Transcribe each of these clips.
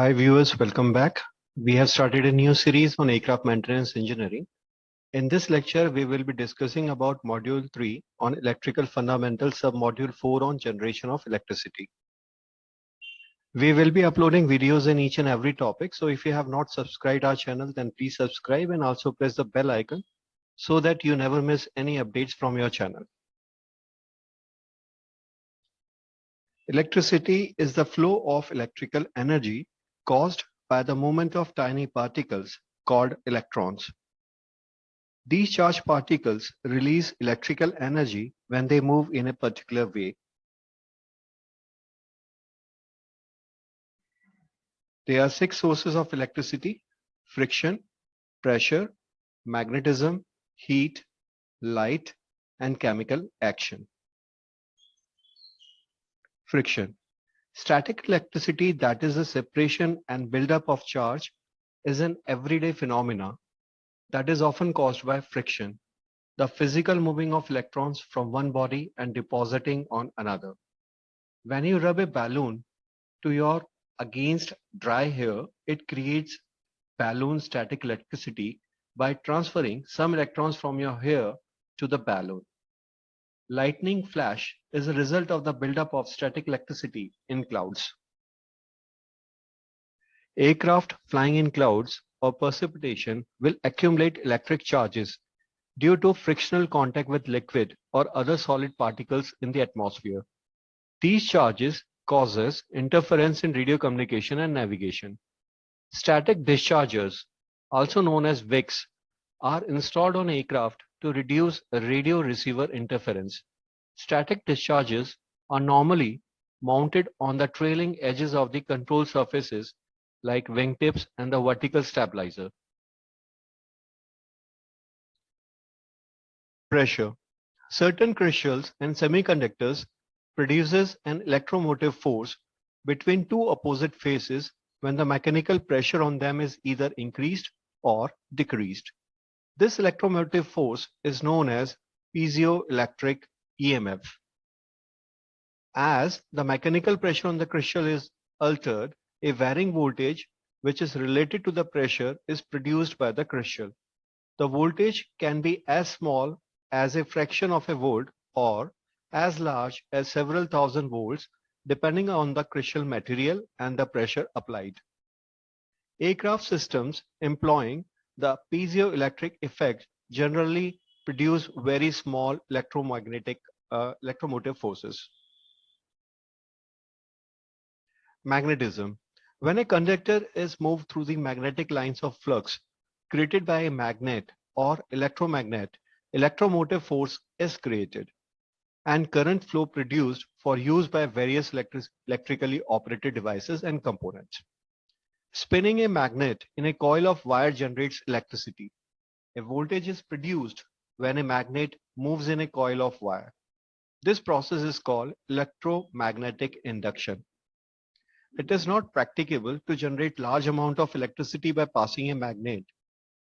Hi viewers, welcome back. We have started a new series on aircraft maintenance engineering. In this lecture, we will be discussing about Module 3 on electrical fundamentals, sub-module 4 on generation of electricity. We will be uploading videos in each and every topic. So if you have not subscribed our channel, then please subscribe and also press the bell icon so that you never miss any updates from your channel. Electricity is the flow of electrical energy caused by the movement of tiny particles called electrons. These charged particles release electrical energy when they move in a particular way. There are 6 sources of electricity: friction, pressure, magnetism, heat, light, and chemical action. Friction. Static electricity, that is the separation and buildup of charge, is an everyday phenomena that is often caused by friction, the physical moving of electrons from one body and depositing on another. When you rub a balloon to your against dry hair, it creates balloon static electricity by transferring some electrons from your hair to the balloon. Lightning flash is a result of the buildup of static electricity in clouds. Aircraft flying in clouds or precipitation will accumulate electric charges due to frictional contact with liquid or other solid particles in the atmosphere. These charges causes interference in radio communication and navigation. Static dischargers, also known as wicks, are installed on aircraft to reduce radio receiver interference. Static discharges are normally mounted on the trailing edges of the control surfaces like wingtips and the vertical stabilizer. Pressure. Certain crystals and semiconductors produces an electromotive force between two opposite phases when the mechanical pressure on them is either increased or decreased. This electromotive force is known as piezoelectric EMF. As the mechanical pressure on the crystal is altered, a varying voltage which is related to the pressure is produced by the crystal. The voltage can be as small as a fraction of a volt or as large as several thousand volts depending on the crystal material and the pressure applied. Aircraft systems employing the piezoelectric effect generally produce very small electromotive forces. Magnetism. When a conductor is moved through the magnetic lines of flux created by a magnet or electromagnet, electromotive force is created and current flow produced for use by various electrically operated devices and components. Spinning a magnet in a coil of wire generates electricity. A voltage is produced when a magnet moves in a coil of wire. This process is called electromagnetic induction. It is not practicable to generate large amount of electricity by passing a magnet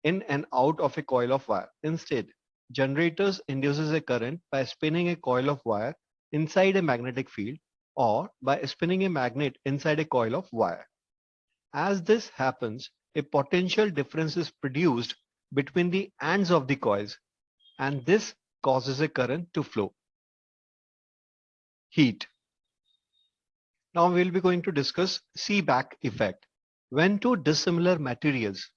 in and out of a coil of wire. Instead, generators induces a current by spinning a coil of wire inside a magnetic field or by spinning a magnet inside a coil of wire. As this happens, a potential difference is produced between the ends of the coils, and this causes a current to flow. Heat. Now we'll be going to discuss Seebeck effect. When two dissimilar materials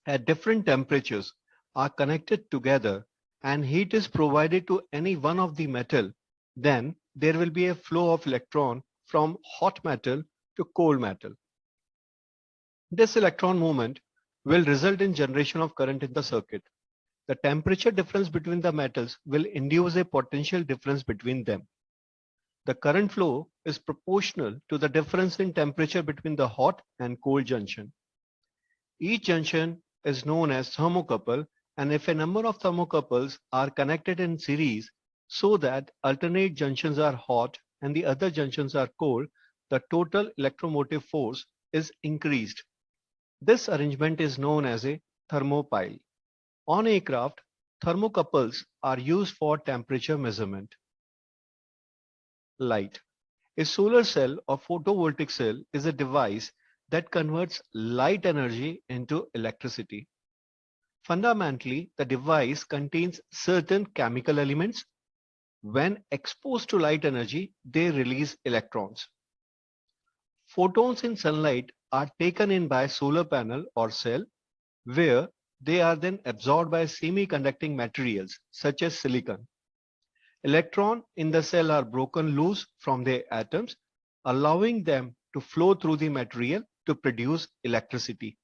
at different temperatures are connected together and heat is provided to any one of the metal, then there will be a flow of electron from hot metal to cold metal. This electron movement will result in generation of current in the circuit. The temperature difference between the metals will induce a potential difference between them. The current flow is proportional to the difference in temperature between the hot and cold junction. Each junction is known as thermocouple, and if a number of thermocouples are connected in series so that alternate junctions are hot and the other junctions are cold, the total electromotive force is increased. This arrangement is known as a thermopile. On aircraft, thermocouples are used for temperature measurement. Light. A solar cell or photovoltaic cell is a device that converts light energy into electricity. Fundamentally, the device contains certain chemical elements. When exposed to light energy, they release electrons. Photons in sunlight are taken in by solar panel or cell, where they are then absorbed by semiconducting materials such as silicon. Electrons in the cell are broken loose from their atoms, allowing them to flow through the material to produce electricity.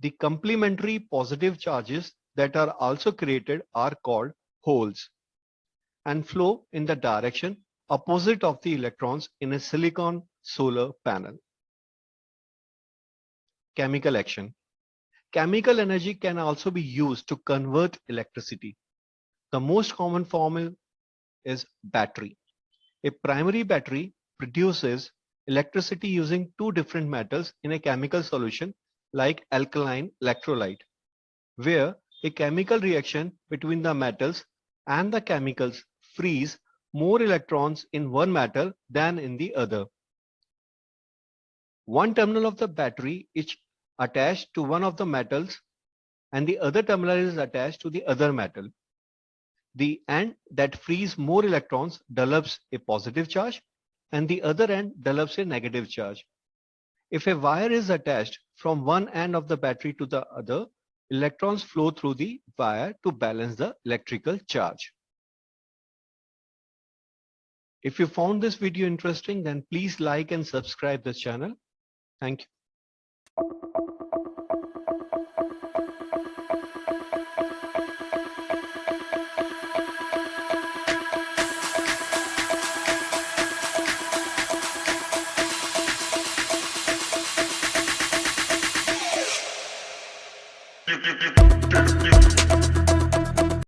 The complementary positive charges that are also created are called holes and flow in the direction opposite of the electrons in a silicon solar panel. Chemical action. Chemical energy can also be used to convert electricity. The most common form is battery. A primary battery produces electricity using two different metals in a chemical solution like alkaline electrolyte, where a chemical reaction between the metals and the chemicals frees more electrons in one metal than in the other. One terminal of the battery is attached to one of the metals and the other terminal is attached to the other metal. The end that frees more electrons develops a positive charge and the other end develops a negative charge. If a wire is attached from one end of the battery to the other, electrons flow through the wire to balance the electrical charge. If you found this video interesting, then please like and subscribe this channel. Thank you. Thank you.